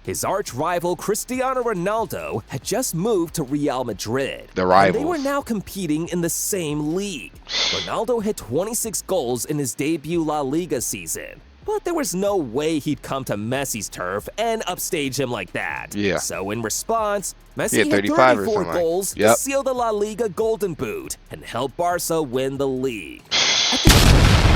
His arch-rival Cristiano Ronaldo had just moved to Real Madrid. The rivals. And they were now competing in the same league. Ronaldo hit 26 goals in his debut La Liga season. But there was no way he'd come to Messi's turf and upstage him like that. Yeah. So in response, Messi hit 35 or 34 something. goals Yep. to seal the La Liga Golden Boot and help Barca win the league.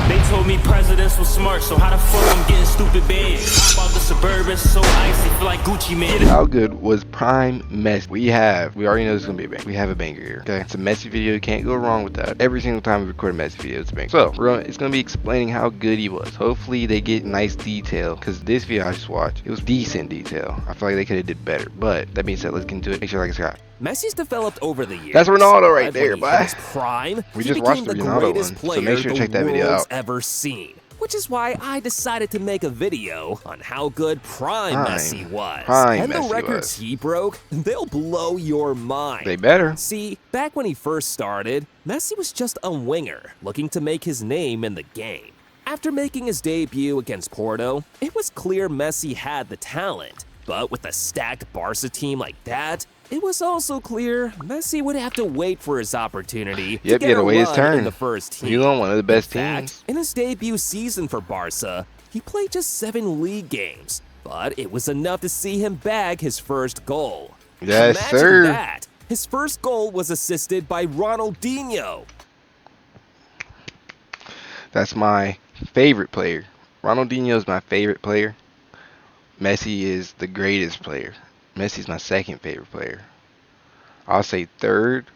They told me presidents was smart, so how the fuck I'm getting stupid big? Hop out the Suburban, so icy, feel like Gucci man. How good was Prime Messi? We already know this is gonna be a banger. We have a banger here, okay? It's a Messi video, you can't go wrong with that. Every single time we record a Messi video, it's a banger. So, it's gonna be explaining how good he was. Hopefully they get nice detail, because this video I just watched, it was decent detail. I feel like they could have did better, but that being said, let's get into it. Make sure you like and subscribe. Messi's developed over the years. That's Ronaldo right there, When he hit boy. his prime, We he just watched became the the Ronaldo greatest one, so player make sure to check that the video world's out. ever seen. Which is why I decided to make a video on how good Prime Messi was. And the records he broke, they'll blow your mind. They better. See, back when he first started, Messi was just a winger looking to make his name in the game. After making his debut against Porto, it was clear Messi had the talent. But with a stacked Barca team like that, it was also clear Messi would have to wait for his opportunity to get a run in the first team. He's on one of the best In fact, teams. in his debut season for Barca, he played just 7 league games, but it was enough to see him bag his first goal. Yes, Imagine sir. that. His first goal was assisted by Ronaldinho. That's my favorite player. Ronaldinho is my favorite player. Messi is the greatest player. Messi's my second favorite player. I'll say third.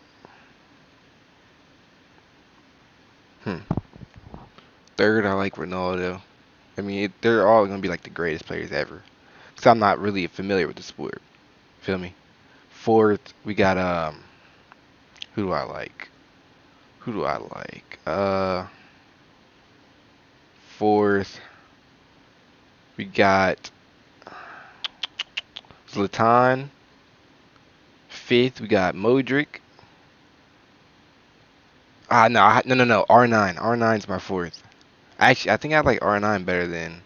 Third, I like Ronaldo. I mean, they're all going to be like the greatest players ever. Because I'm not really familiar with the sport. Feel me? Fourth, we got, who do I like? Fourth, we got Zlatan. Fifth, we got Modric. No. R9. R9's my fourth. Actually, I think I like R9 better than. In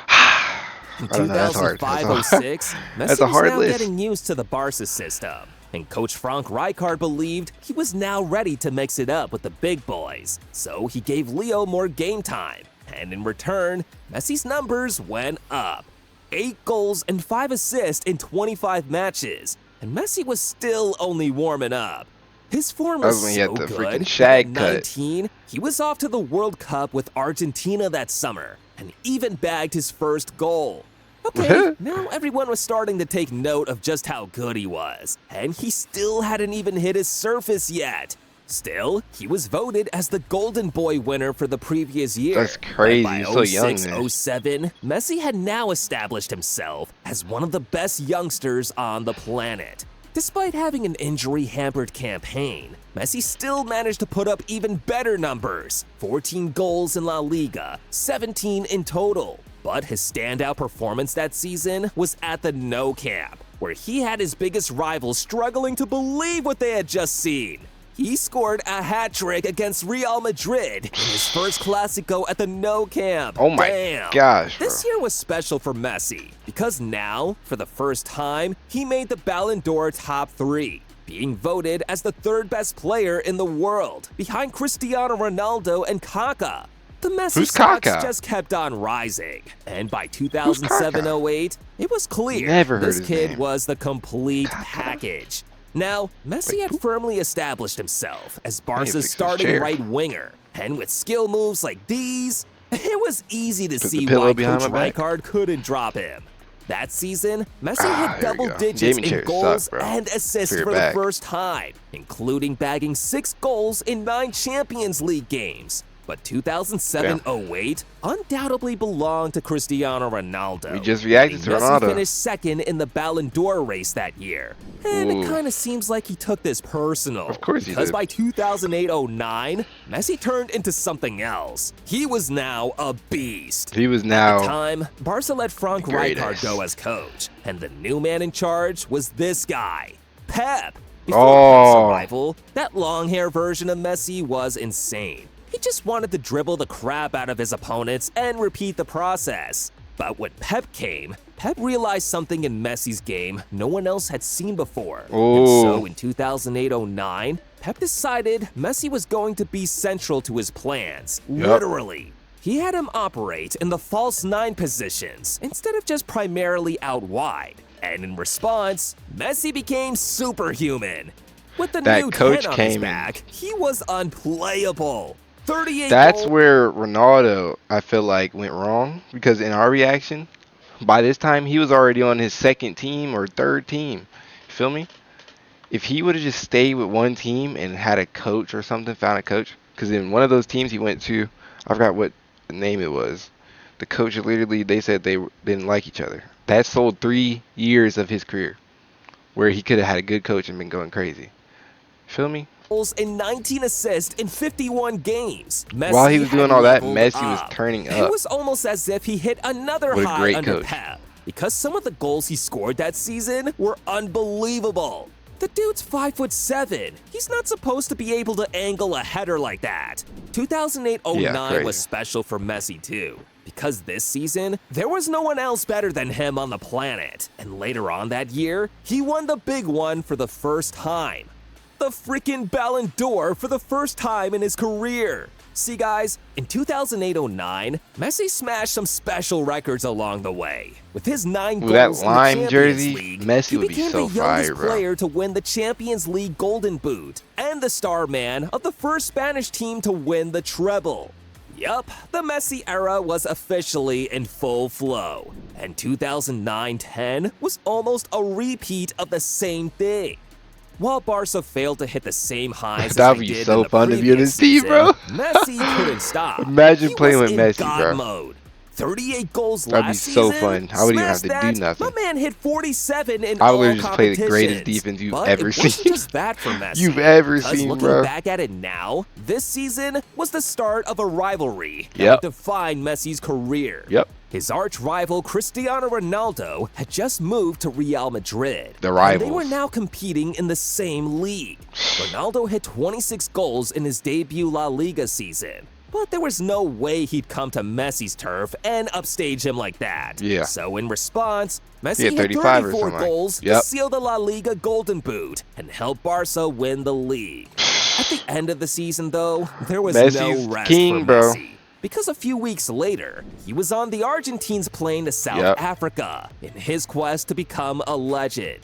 I don't know, that's hard. 2005-06, That's Messi a hard was now list. getting used to the Barca system, and coach Frank Rijkaard believed he was now ready to mix it up with the big boys. So he gave Leo more game time, and in return, Messi's numbers went up. 8 goals and 5 assists in 25 matches, and Messi was still only warming up. His form was when he had so the good freaking that shag at cut. 19, he was off to the World Cup with Argentina that summer, and even bagged his first goal. Okay, now everyone was starting to take note of just how good he was, and he still hadn't even hit his surface yet. Still, he was voted as the Golden Boy winner for the previous year. That's crazy. By He's so young, man. 06-07, Messi had now established himself as one of the best youngsters on the planet. Despite having an injury-hampered campaign, Messi still managed to put up even better numbers. 14 goals in La Liga, 17 in total. But his standout performance that season was at the Nou Camp, where he had his biggest rivals struggling to believe what they had just seen. He scored a hat-trick against Real Madrid in his first Clásico at the Nou Camp. Oh my Damn. gosh, bro. This year was special for Messi, because now, for the first time, he made the Ballon d'Or top 3, being voted as the 3rd best player in the world, behind Cristiano Ronaldo and Kaká. The Messi Who's stocks Kaká? just kept on rising, and by 2007-08, it was clear Never heard this his kid name. was the complete package. Now, Messi had firmly established himself as Barca's fix his starting chair. right winger, and with skill moves like these, it was easy to Put the see pillow why behind Coach my back. Rijkaard couldn't drop him. That season, Messi hit Here we double go. digits Gaming in chairs goals suck, bro. and assists For for your the back. first time, including bagging 6 goals in 9 Champions League games. But 2007-08 undoubtedly belonged to Cristiano Ronaldo. We just reacted to Messi Ronaldo. finished second in the Ballon d'Or race that year. And Ooh. it kind of seems like he took this personal. Of course he Because did. by 2008-09, Messi turned into something else. He was now a beast. He was At the now. time, Barca let Frank Greatest. Rijkaard go as coach, and the new man in charge was this guy, Pep. Before Oh. Pep's arrival, that long hair version of Messi was insane. He just wanted to dribble the crap out of his opponents and repeat the process. But when Pep came, Pep realized something in Messi's game no one else had seen before. And so in 2008-09, Pep decided Messi was going to be central to his plans, literally. He had him operate in the false nine positions instead of just primarily out wide. And in response, Messi became superhuman. With the new 10 on his back, he was unplayable. 38 That's goals. where Ronaldo, I feel like, went wrong. Because in our reaction, by this time, he was already on his second team or third team. You feel me? If he would have just stayed with one team and had a coach or something, found a coach. Because in one of those teams he went to, I forgot what name it was. The coach literally, they said they didn't like each other. That sold 3 years of his career. Where he could have had a good coach and been going crazy. Feel me? And 19 assists in 51 games. Messi While he was doing all that, Messi was up. turning up. It was almost as if he hit another What a high great under coach. Pep. Because some of the goals he scored that season were unbelievable. The dude's 5'7". He's not supposed to be able to angle a header like that. 2008-09 was special for Messi too. Because this season, there was no one else better than him on the planet. And later on that year, he won the big one for the first time. The freaking Ballon d'Or for the first time in his career. See guys, in 2008-09, Messi smashed some special records along the way. With his 9 goals that in the lime Champions jersey, League, Messi he would be became so the youngest fire, bro. player to win the Champions League Golden Boot and the star man of the first Spanish team to win the treble. Yup, the Messi era was officially in full flow, and 2009-10 was almost a repeat of the same thing. While Barca failed to hit the same highs That'd as they be did so in the fun to be on previous his team, season, bro. Messi couldn't stop. Imagine He playing was with in Messi, God bro. mode. 38 goals That'd be last so season. fun. I wouldn't even have Smash to do that. nothing. My man hit 47 in I all would literally just play the greatest competitions. defense you've But ever it wasn't seen. just that for Messi. You've ever Because seen, looking bro. back at it now, this season was the start of a rivalry that Yep. would define Messi's career. Yep. His arch-rival Cristiano Ronaldo had just moved to Real Madrid. The And they rivals. were now competing in the same league. Ronaldo hit 26 goals in his debut La Liga season. But there was no way he'd come to Messi's turf and upstage him like that. Yeah. So in response, Messi He had hit 35 or 34 something. goals Yep. to seal the La Liga Golden Boot and help Barca win the league. At the end of the season, though, there was Messi's no rest king, for bro. Messi. Because a few weeks later, he was on the Argentines plane to South Yep. Africa in his quest to become a legend.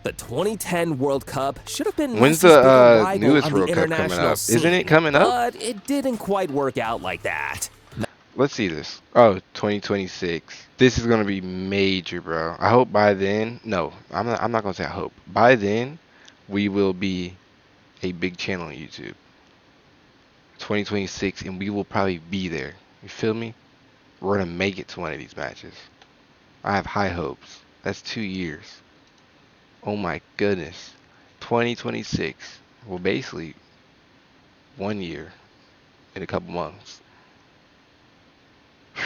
The 2010 World Cup should have been When's Messi's the bigger rival newest on the World Cup coming international up? scene, Isn't it coming up? But it didn't quite work out like that. Let's see this. Oh, 2026. This is gonna be major, bro. I hope by then. No, I'm not gonna say I hope. By then, we will be a big channel on YouTube. 2026, and we will probably be there. You feel me? We're gonna make it to one of these matches. I have high hopes. That's 2 years. Oh my goodness. 2026. Well, basically, 1 year in a couple months. Whew.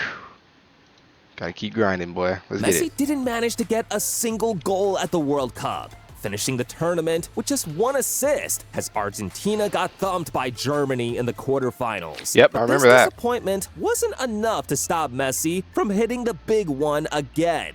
Gotta keep grinding, boy. Let's get Messi it. didn't manage to get a single goal at the World Cup, finishing the tournament with just 1 assist as Argentina got thumped by Germany in the quarterfinals. Yep, But I remember this that. disappointment wasn't enough to stop Messi from hitting the big one again.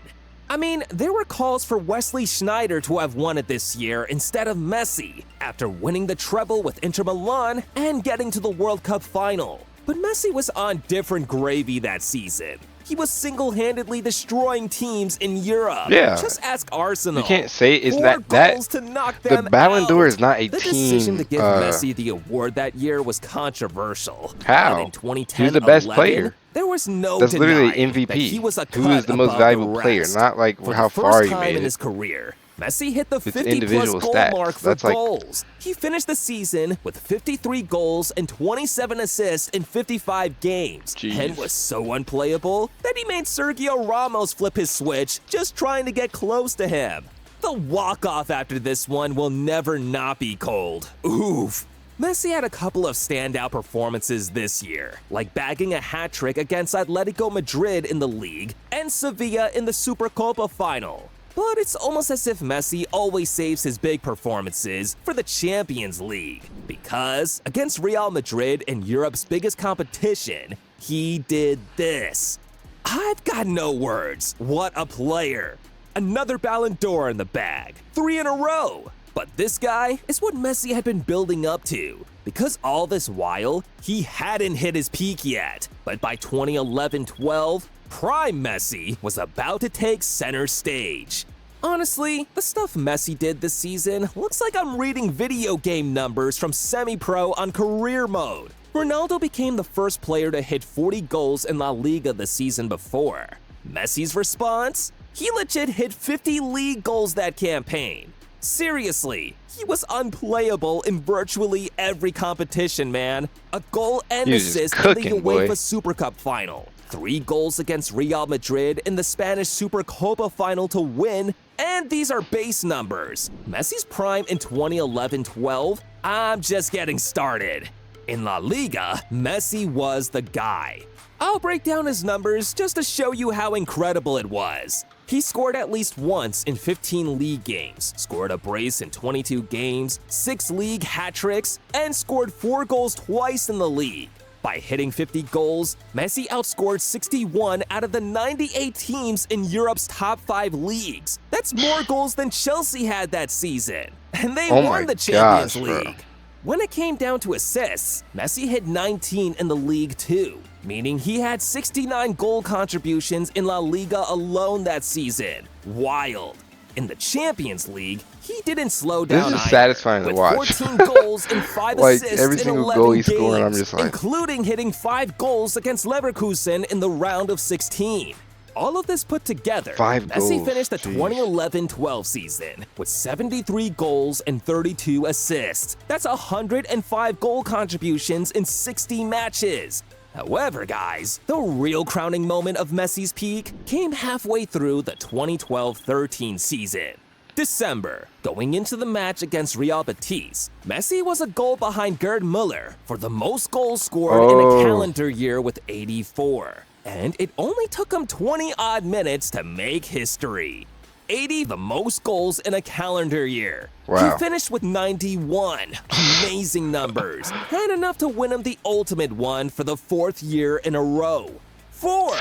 I mean, there were calls for Wesley Sneijder to have won it this year instead of Messi, after winning the treble with Inter Milan and getting to the World Cup final. But Messi was on different gravy that season. He was single-handedly destroying teams in Europe. Yeah. Just ask Arsenal. You can't say it's 4 not that. goals to knock The them Ballon d'Or out. is not a The team. decision to give Messi the award that year was controversial. How? And in 2010, He's the best player. There was no That's literally denying MVP. that he was a Who cut is the most above valuable the player, rest. not like For how the far first he time made in it. his career, Messi hit the It's 50-plus individual goal stats. mark for That's like- goals. He finished the season with 53 goals and 27 assists in 55 games, Jeez. and was so unplayable that he made Sergio Ramos flip his switch just trying to get close to him. The walk-off after this one will never not be cold. Oof. Messi had a couple of standout performances this year, like bagging a hat trick against Atletico Madrid in the league and Sevilla in the Supercopa final. But it's almost as if Messi always saves his big performances for the Champions League, because against Real Madrid in Europe's biggest competition, he did this. I've got no words. What a player. Another Ballon d'Or in the bag. 3 in a row. But this guy is what Messi had been building up to. Because all this while, he hadn't hit his peak yet. But by 2011-12, prime Messi was about to take center stage. Honestly, the stuff Messi did this season looks like I'm reading video game numbers from semi-pro on career mode. Ronaldo became the first player to hit 40 goals in La Liga the season before. Messi's response? He legit hit 50 league goals that campaign. Seriously, he was unplayable in virtually every competition, man. A goal and He was just assist cooking, in the boy. UEFA Super Cup final. 3 goals against Real Madrid in the Spanish Supercopa final to win, and these are base numbers. Messi's prime in 2011-12? I'm just getting started. In La Liga, Messi was the guy. I'll break down his numbers just to show you how incredible it was. He scored at least once in 15 league games, scored a brace in 22 games, 6 league hat-tricks, and scored 4 goals twice in the league. By hitting 50 goals, Messi outscored 61 out of the 98 teams in Europe's top 5 leagues. That's more goals than Chelsea had that season. And they Oh my won the Champions gosh, bro. League. When it came down to assists, Messi hit 19 in the league too, meaning he had 69 goal contributions in La Liga alone that season. Wild. In the Champions League, he didn't slow down This is either, satisfying to with watch. 14 goals and 5 Like, assists every in single 11 goal he's games, scoring, I'm just like- including hitting 5 goals against Leverkusen in the round of 16. All of this put together, 5 Messi goals, finished the jeez. 2011-12 season with 73 goals and 32 assists. That's 105 goal contributions in 60 matches. However, guys, the real crowning moment of Messi's peak came halfway through the 2012-13 season. December, going into the match against Real Betis, Messi was a goal behind Gerd Müller for the most goals scored in a calendar year with 84. And it only took him 20-odd minutes to make history. 80, the most goals in a calendar year. Wow. He finished with 91. Amazing numbers. And enough to win him the ultimate one for the 4th year in a row. 4.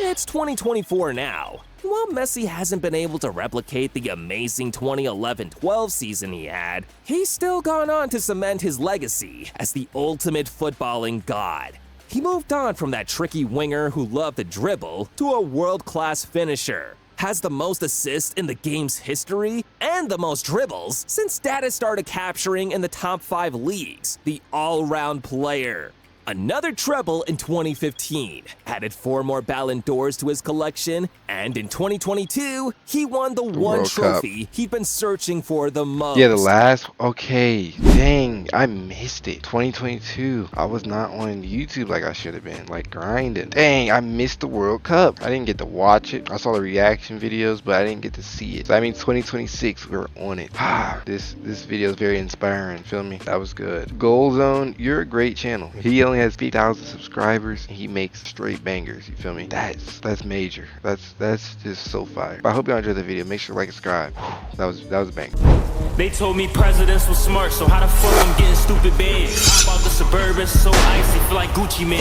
It's 2024 now. While Messi hasn't been able to replicate the amazing 2011-12 season he had, he's still gone on to cement his legacy as the ultimate footballing god. He moved on from that tricky winger who loved to dribble to a world-class finisher. Has the most assists in the game's history and the most dribbles since data started capturing in the top 5 leagues. The all-round player. Another treble in 2015, added 4 more Ballon d'Ors to his collection, and in 2022, he won the one World trophy he'd been searching for the most. Yeah, the last. Okay, dang, I missed it. 2022. I was not on YouTube like I should have been, like grinding. Dang, I missed the World Cup. I didn't get to watch it. I saw the reaction videos, but I didn't get to see it. So that means 2026, we're on it. This video is very inspiring. Feel me? That was good. Goal Zone, you're a great channel. He only has 50,000 subscribers and he makes straight bangers. You feel me? That's major. That's just so fire. But I hope y'all enjoyed the video. Make sure to like and subscribe. That was a banger. They told me presidents was smart, so how the fuck I'm getting stupid bands? Hop out the Suburban, so icy, feel like Gucci man.